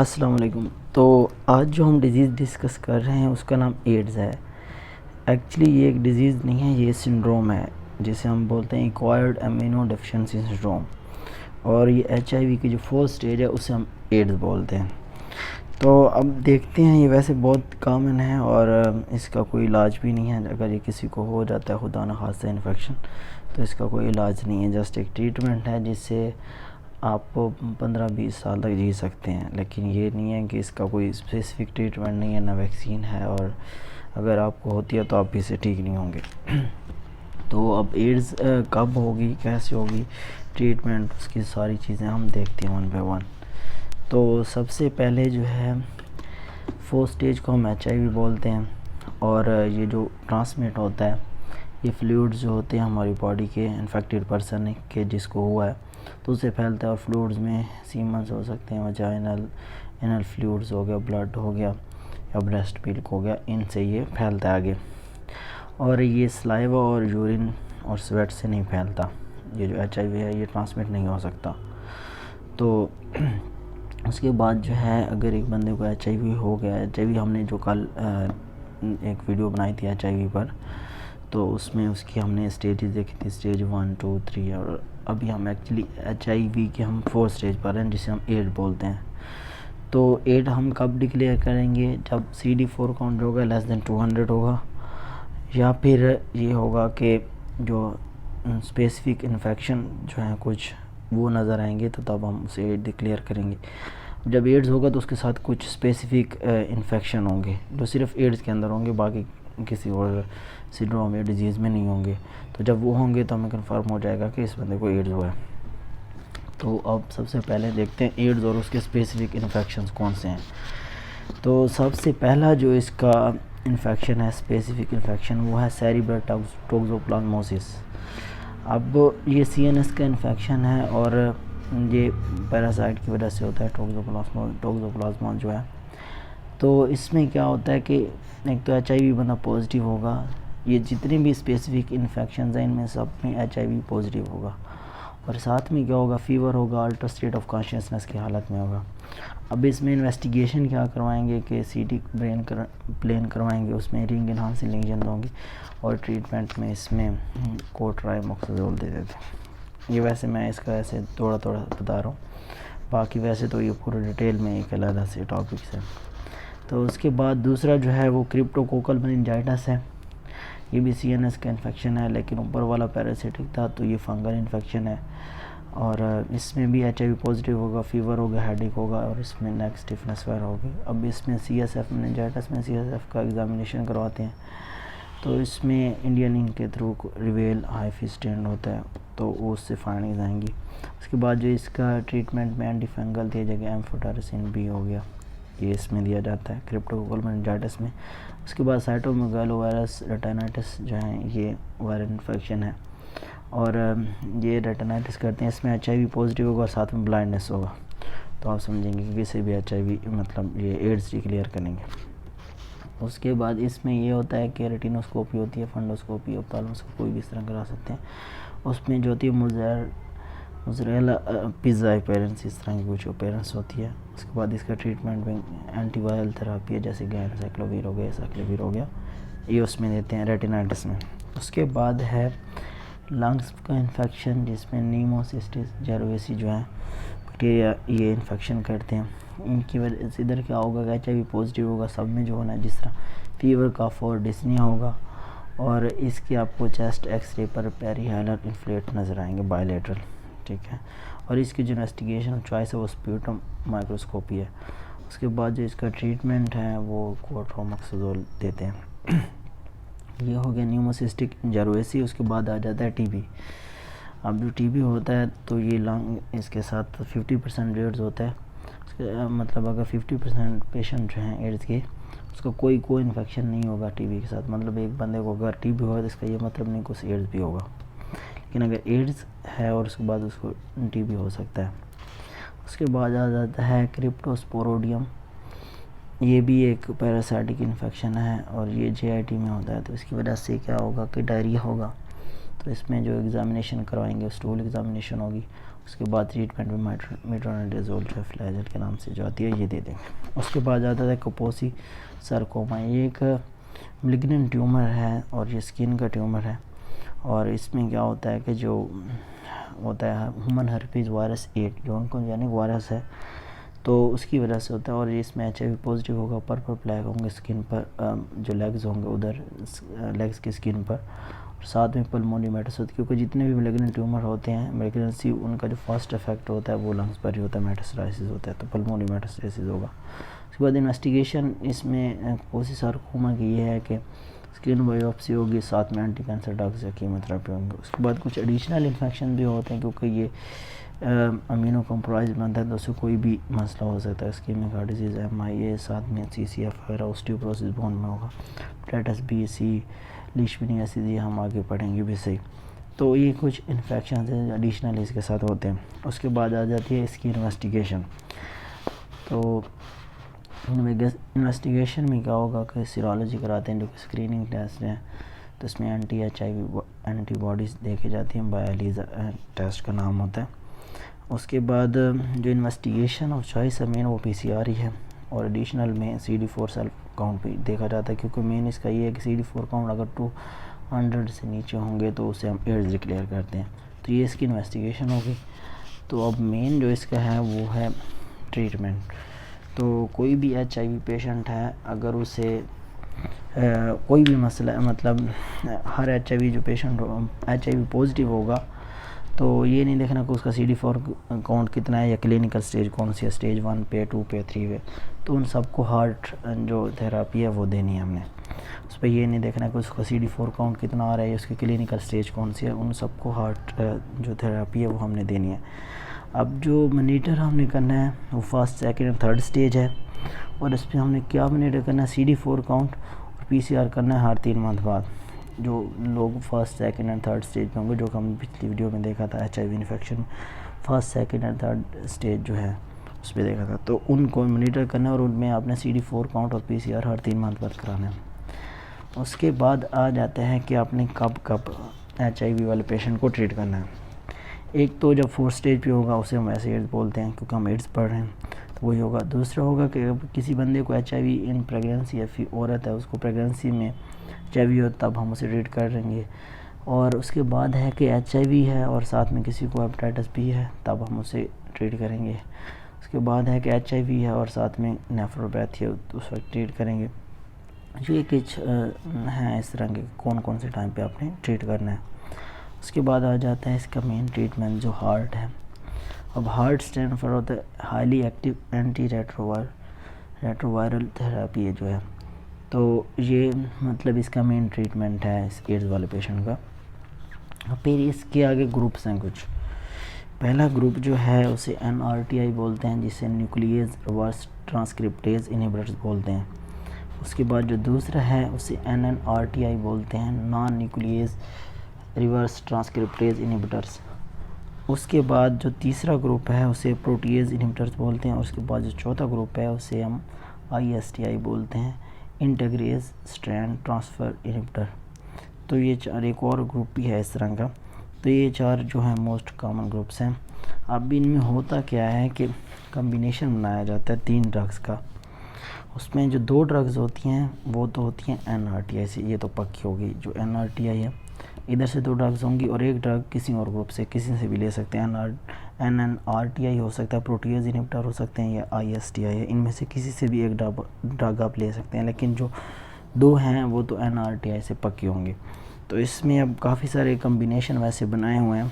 अस्सलाम वालेकुम। तो आज जो हम डिज़ीज़ डिस्कस कर रहे हैं उसका नाम एड्स है। एक्चुअली ये एक डिज़ीज़ नहीं है, ये सिंड्रोम है जिसे हम बोलते हैं एक्वायर्ड अमीनो डेफिशिएंसी सिंड्रोम। और ये एचआईवी की जो फोर्थ स्टेज है उसे हम एड्स बोलते हैं। तो अब देखते हैं, ये वैसे बहुत कॉमन है और इसका कोई इलाज भी नहीं है। अगर ये किसी को हो जाता है खुदा न खास्ता इन्फेक्शन, तो इसका कोई इलाज नहीं है, जस्ट एक ट्रीटमेंट है जिससे आप 15-20 साल तक जी सकते हैं। लेकिन ये नहीं है कि इसका कोई स्पेसिफिक ट्रीटमेंट नहीं है, ना वैक्सीन है, और अगर आपको होती है तो आप भी से ठीक नहीं होंगे। तो अब एड्स कब होगी, कैसे होगी, ट्रीटमेंट, उसकी सारी चीज़ें हम देखते हैं वन बाय वन। तो सबसे पहले जो है फोर्थ स्टेज को हम एचआईवी बोलते हैं। और ये जो ट्रांसमिट होता है, ये फ्लूइड्स जो होते हैं हमारी बॉडी के इन्फेक्टेड पर्सन के जिसको हुआ है तो उससे फैलता है। और फ्लूइड्स में सीमन्स हो सकते हैं, वजाइनल एनल फ्लूइड्स हो गया, ब्लड हो गया या ब्रेस्ट मिल्क हो गया, इनसे ये फैलता है आगे। और ये सलाइवा और यूरिन और स्वेट से नहीं फैलता। ये जो एचआईवी है ये ट्रांसमिट नहीं हो सकता। तो उसके बाद जो है, अगर एक बंदे को एचआईवी हो गया, एचआईवी हमने जो कल एक वीडियो बनाई थी एचआईवी पर, तो उसमें उसकी हमने स्टेजेस देखी थी, स्टेज 1, 2, 3। और अभी हम एक्चुअली एचआईवी के हम फोर्थ स्टेज पर हैं जिसे हम एड बोलते हैं। तो एड हम कब डिक्लेयर करेंगे? जब CD4 काउंट होगा लेस देन 200 होगा, या फिर ये होगा कि जो स्पेसिफिक इन्फेक्शन जो है कुछ वो नज़र आएंगे, तो तब हम उसे एड डिक्लेयर करेंगे। जब एड्स होगा तो उसके साथ कुछ स्पेसिफिक इन्फेक्शन होंगे जो सिर्फ एड्स के अंदर होंगे, बाकी किसी और सिंड्रोम या डिजीज़ में नहीं होंगे। तो जब वो होंगे तो हमें कंफर्म हो जाएगा कि इस बंदे को एड्स हुआ है। तो अब सबसे पहले देखते हैं एड्स और उसके स्पेसिफिक इन्फेक्शंस कौन से हैं। तो सबसे पहला जो इसका इन्फेक्शन है, स्पेसिफिक इन्फेक्शन, वो है सेरिब्रल टोक्सोप्लाज्मोसिस। अब ये CNS का इन्फेक्शन है और ये पैरासाइट की वजह से होता है, टोक्सोप्लाज्मा जो है। तो इसमें क्या होता है कि एक तो HIV बंदा पॉजिटिव होगा, ये जितने भी स्पेसिफिक इन्फेक्शन हैं इनमें सब में HIV पॉजिटिव होगा। और साथ में क्या होगा, फीवर होगा, अल्टर स्टेट ऑफ कॉन्शियसनेस की हालत में होगा। अब इसमें इन्वेस्टिगेशन क्या करवाएंगे कि CT ब्रेन प्लेन करवाएंगे, उसमें रिंग एनहांसिंग लेजन होंगी, और ट्रीटमेंट में इसमें कोट्राइमोक्सोजोल दे देते हैं। ये वैसे मैं इसका ऐसे थोड़ा थोड़ा बता रहा हूँ, बाकी वैसे तो ये पूरे डिटेल में एक अलग से टॉपिक्स है। तो उसके बाद दूसरा जो है वो क्रिप्टोकोकल मेनिंजाइटिस है। ये भी CNS का इन्फेक्शन है, लेकिन ऊपर वाला पैरासिटिक था, तो ये फंगल इन्फेक्शन है। और इसमें भी HIV पॉजिटिव होगा, फीवर होगा, हेडेक होगा, और इसमें नेक स्टिफनेस वगैरह होगी। अब इसमें CSF मेनिंजाइटिस में CSF का एग्जामिनेशन करवाते हैं, तो इसमें इंडियन इंक के थ्रू रिवेल हाइफी स्टैंड होता है, तो वो उससे फाइंडिंग्स आएंगी। उसके बाद जो इसका ट्रीटमेंट में एंटी फंगल दिया जाएगा, एम्फोटेरिसिन B हो गया, ये इसमें दिया जाता है क्रिप्टोकोकल मेनिंजाइटिस में। उसके बाद साइटोमेगालोवायरस रेटिनाइटिस जो है, ये वायरल इन्फेक्शन है, और ये रेटिनाइटिस करते हैं। इसमें HIV पॉजिटिव होगा और साथ में ब्लाइंडनेस होगा, तो आप समझेंगे कि किसी भी HIV मतलब ये एड्स डिक्लेयर करेंगे। उसके बाद इसमें ये होता है कि रेटिनोस्कोपी होती है, फंडोस्कोपी, ऑप्थाल्मोस्कोपी, कोई भी इस तरह करा सकते हैं। उसमें जो होती है मोज़रेला पिज़्ज़ा अपेरेंस, इस तरह की कुछ अपेरेंस होती है। उसके बाद इसका ट्रीटमेंट में एंटीवायरल थेरापी है, जैसे गैनसाइक्लोविर हो गया, साइक्लोविर हो गया, ये उसमें देते हैं रेटिनाइटिस में। उसके बाद है लंग्स का इन्फेक्शन, जिसमें नीमोसिस्टिस जेरोवेसी जो है बैक्टीरिया ये इन्फेक्शन करते हैं। इनकी वजह से इधर क्या होगा कि HIV पॉजिटिव होगा सब में जो होना है, जिस तरह फीवर, कफ और डिस्निया होगा। और इसके आपको चेस्ट एक्सरे पर पेरीहाइलर इन्फ्लेट नज़र आएंगे, बायलेटरल, ठीक है। और इसकी जो इन्वेस्टिगेशन चॉइस है वो स्प्यूटम माइक्रोस्कोपी है। उसके बाद जो इसका ट्रीटमेंट है वो कोट्राइमोक्सोजोल देते हैं। ये हो गया न्यूमोसिस्टिक जेरोवेसी। उसके बाद आ जाता है TB। अब जो TB होता है तो ये लंग इसके साथ 50% एड्स होता है। उसके मतलब अगर 50% पेशेंट जो हैं एड्स के, उसका कोई इन्फेक्शन नहीं होगा TB के साथ। मतलब एक बंदे को अगर TB होगा तो इसका ये मतलब नहीं कि उसे एड्स भी होगा, लेकिन अगर एड्स है और उसके बाद उसको TB हो सकता है। उसके बाद आ जाता है क्रिप्टोस्पोरोडियम। ये भी एक पैरासाइटिक इन्फेक्शन है और ये JIT में होता है। तो इसकी वजह से क्या होगा कि डायरिया होगा। तो इसमें जो एग्ज़ामिनेशन करवाएंगे, स्टूल एग्ज़ामिनेशन होगी, उसके बाद ट्रीटमेंट में मेट्रोनिडाज़ोल जो है फ्लैजेल के नाम से जो आती है ये दे देंगे। उसके बाद आता है कापोसी सार्कोमा। ये एक मैलिग्नेंट ट्यूमर है और ये स्किन का ट्यूमर है, और इसमें क्या होता है कि जो होता है ह्यूमन हर्पीज वायरस 8 जो ऑन्कोजेनिक वायरस है, तो उसकी वजह से होता है। और इसमें HIV पॉजिटिव होगा, पर्पल फ्लैग होंगे स्किन पर, जो लेग्स होंगे उधर लेग्स की स्किन पर, और साथ में पल्मोनरी मेटास्टासिस, क्योंकि जितने भी मैलिग्नेंट ट्यूमर होते हैं मैलिग्नेंसी उनका जो फर्स्ट इफेक्ट होता है वो लंग्स पर ही होता है, मेटास्टासिस होता है, तो पल्मोनरी मेटास्टासिस होगा। उसके बाद इन्वेस्टिगेशन इसमें कापोसी सार्कोमा की ये है कि स्किन बायोप्सी होगी, साथ में एंटी कैंसर ड्रग्स या कीमोथेरेपी होंगे। उसके बाद कुछ एडिशनल इन्फेक्शन भी होते हैं, क्योंकि ये अमीनो कम्प्रोमाइज़ बनता है तो उससे कोई भी मसला हो सकता है, इस्केमिक हार्ट डिजीज़, MIA, साथ में CCF वगैरह, ऑस्टियोपोरोसिस बोन में होगा, हेपेटाइटिस B, C, लीशमैनियासिस, ये हम आगे पढ़ेंगे भी सही। तो ये कुछ इन्फेक्शन हैं एडिशनल इसके साथ होते हैं। उसके बाद आ जाती है इसकी इन्वेस्टिगेशन। तो इन्वेस्टिगेशन में क्या होगा कि सीरोलॉजी कराते हैं, जो कि स्क्रीनिंग टेस्ट है, तो इसमें HIV एंटीबॉडीज़ देखे जाती हैं, बायोलीज़ा टेस्ट का नाम होता है। उसके बाद जो इन्वेस्टिगेशन ऑफ चॉइस है मेन वो PCR ही है, और एडिशनल में CD4 सेल काउंट भी देखा जाता है, क्योंकि मेन इसका ये है कि CD4 काउंट अगर 200 से नीचे होंगे तो उसे हम एड्स डिक्लेयर करते हैं। तो ये इसकी इन्वेस्टिगेशन होगी। तो अब मेन जो इसका है वो है ट्रीटमेंट। तो कोई भी HIV पेशेंट है, अगर उसे कोई भी मसला, मतलब हर HIV जो पेशेंट HIV पॉजिटिव होगा, तो ये नहीं देखना कि उसका CD4 काउंट कितना है या क्लिनिकल स्टेज कौन सी है, स्टेज 1 पे, 2 पे, 3 पे, तो उन सबको हार्ट जो थेरापी है वो देनी है हमने। उस पर ये नहीं देखना कि उसका CD4 काउंट कितना आ रहा है, उसकी क्लिनिकल स्टेज कौन सी है, उन सबको हार्ट जो थेरापी है वो हमने देनी है। अब जो मॉनिटर हमने करना है वो फर्स्ट, सेकंड और थर्ड स्टेज है, और इस पर हमने क्या मॉनिटर करना है, CD4 काउंट और PCR करना है हर 3 मंथ बाद। जो लोग first, second and third stage पे होंगे, जो कि हमने पिछली वीडियो में देखा था HIV infection first, second and third stage जो है उस पर देखा था, तो उनको मॉनिटर करना है, और उनमें आपने CD4 काउंट और PCR हर 3 मंथ बाद कराना है। उसके बाद आ जाता है कि आपने कब कब HIV वाले पेशेंट को ट्रीट करना है। एक तो जब 4th स्टेज पे होगा उसे हम ऐसे एड्स बोलते हैं, क्योंकि हम एड्स पढ़ रहे हैं, तो वही होगा। दूसरा होगा कि किसी बंदे को HIV इन प्रेगनेंसी, या फिर औरत है उसको प्रेगनेंसी में HIV हो, तब हम उसे ट्रीट करेंगे। और उसके बाद है कि HIV है और साथ में किसी को हेपेटाइटिस B है, तब हम उसे ट्रीट करेंगे। उसके बाद है कि HIV है और साथ में नेफ्रोपैथी है, तो उस वक्त ट्रीट करेंगे। ये कुछ हैं इस तरह के कौन कौन से टाइम पे आपने ट्रीट करना है। उसके बाद आ जाता है इसका मेन ट्रीटमेंट जो हार्ट है। अब हार्ट स्टैंड फॉर होता है highly active anti retroviral therapy है जो है, तो ये मतलब इसका मेन ट्रीटमेंट है इस एड्स वाले पेशेंट का। फिर इसके आगे ग्रुप्स हैं कुछ। पहला ग्रुप जो है उसे NRTI बोलते हैं, जिसे न्यूक्लियस रिवर्स ट्रांसक्रिप्टेज इनहिबिटर्स बोलते हैं। उसके बाद जो दूसरा है उसे NNRTI बोलते हैं, non nucleus reverse transcriptase inhibitors. उसके बाद जो तीसरा ग्रुप है उसे प्रोटीएज इनहिबिटर्स बोलते हैं। और उसके बाद जो चौथा ग्रुप है उसे हम ISTI बोलते हैं, इंटीग्रेज स्ट्रैंड ट्रांसफ़र इनहिबिटर। तो ये 4, एक और ग्रुप भी है इस तरह का। तो ये 4 जो है मोस्ट कॉमन ग्रुप्स हैं। अब इनमें होता क्या है कि कम्बिनेशन बनाया जाता है 3 ड्रग्स का। उसमें जो 2 ड्रग्स होती हैं वो तो होती हैं NRTI से, ये तो पक्की होगी। जो NRTI है इधर से 2 ड्रग्स होंगी, और एक ड्रग किसी और ग्रुप से किसी से भी ले सकते हैं। NNRTI हो सकता है, प्रोटीएज इनहिबिटर हो सकते हैं, या ISTI है। इनमें से किसी से भी एक ड्रग आप ले सकते हैं, लेकिन जो 2 हैं वो तो NRTI से पक्के होंगे। तो इसमें अब काफ़ी सारे कम्बिनेशन वैसे बनाए हुए हैं।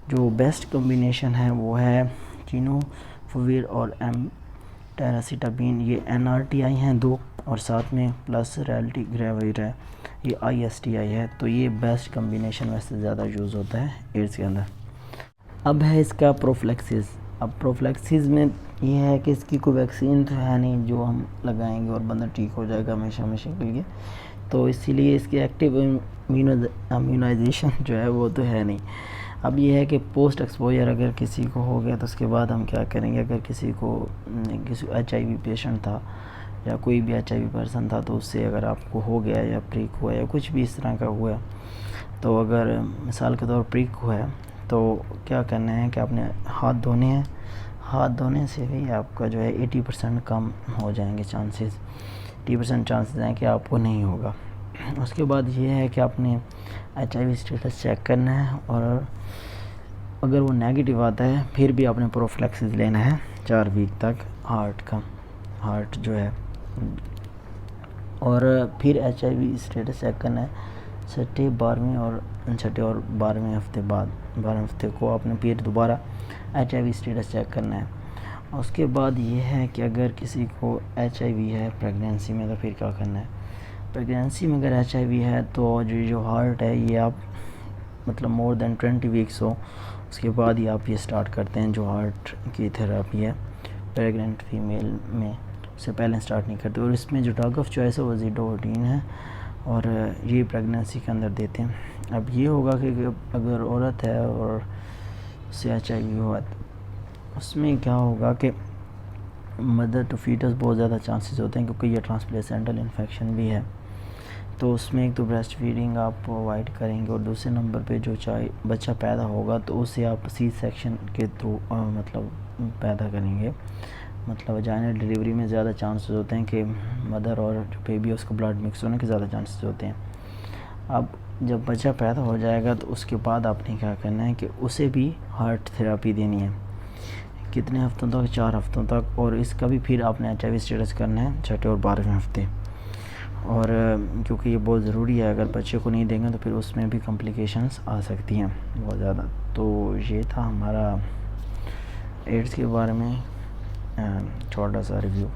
जो बेस्ट कम्बिनेशन है वो है टिनोफविर और एमटेरासिटाबिन, ये NRTI हैं 2, और साथ में प्लस रेल्टिग्रेविर है, ये ISTI है। तो ये बेस्ट कम्बिनेशन वैसे ज़्यादा यूज़ होता है एड्स के अंदर। अब है इसका प्रोफिलैक्सिस। अब प्रोफिलैक्सिस में ये है कि इसकी कोई वैक्सीन तो है नहीं जो हम लगाएंगे और बंदा ठीक हो जाएगा हमेशा हमेशा के लिए, तो इसीलिए इसकी एक्टिव इम्यूनाइजेशन जो है वो तो है नहीं। अब ये है कि पोस्ट एक्सपोजर अगर किसी को हो गया तो उसके बाद हम क्या करेंगे। अगर किसी HIV पेशेंट था या कोई भी HIV पर्सन था, तो उससे अगर आपको हो गया या प्रिक हुआ या कुछ भी इस तरह का हुआ, तो अगर मिसाल के तौर पर प्रिक हुआ है तो क्या करना है कि आपने हाथ धोने हैं, हाथ धोने से भी आपका जो है 80% कम हो जाएंगे चांसेस, 80% चांसेस हैं कि आपको नहीं होगा। उसके बाद ये है कि आपने HIV स्टेटस चेक करना है, और अगर वो नेगेटिव आता है फिर भी आपने प्रोफिलैक्सिस लेना है 4 वीक तक हार्ट जो है। और फिर HIV स्टेटस चेक करना है छठे और 12वें हफ्ते बाद, 12वें हफ्ते को आपने फिर दोबारा HIV स्टेटस चेक करना है। उसके बाद ये है कि अगर किसी को HIV है प्रेगनेंसी में तो फिर क्या करना है। प्रेगनेंसी में अगर HIV है तो जो हार्ट है ये आप मतलब मोर देन 20 वीक्स हो उसके बाद ही आप ये स्टार्ट करते हैं जो हार्ट की थेरेपी है प्रेग्नेंट फीमेल में, उससे पहले स्टार्ट नहीं करते। और इसमें जो ड्रग ऑफ चॉइस है वो ज़िडोडीन है, और ये प्रेगनेंसी के अंदर देते हैं। अब ये होगा कि अगर औरत है और उससे HIV हुआ तो उसमें क्या होगा कि मदर टू फीटस बहुत ज़्यादा चांसेस होते हैं, क्योंकि ये ट्रांसप्लेसेंटल इन्फेक्शन भी है। तो उसमें एक तो ब्रेस्ट फीडिंग आप प्रोवाइड करेंगे, और दूसरे नंबर पे जो चाहे बच्चा पैदा होगा तो उसे आप सी सेक्शन के थ्रू मतलब पैदा करेंगे। मतलब वजाइनल डिलीवरी में ज़्यादा चांसेस होते हैं कि मदर और जो बेबी है उसको ब्लड मिक्स होने के ज़्यादा चांसेस होते हैं। अब जब बच्चा पैदा हो जाएगा तो उसके बाद आपने क्या करना है कि उसे भी हार्ट थेरेपी देनी है। कितने हफ्तों तक? 4 हफ्तों तक। और इसका भी फिर आपने HIV स्टेटस करना है छठे और 12वें हफ्ते। और क्योंकि ये बहुत ज़रूरी है, अगर बच्चे को नहीं देंगे तो फिर उसमें भी कॉम्प्लिकेशंस आ सकती हैं बहुत ज़्यादा। तो ये था हमारा एड्स के बारे में छोटा सा रिव्यू।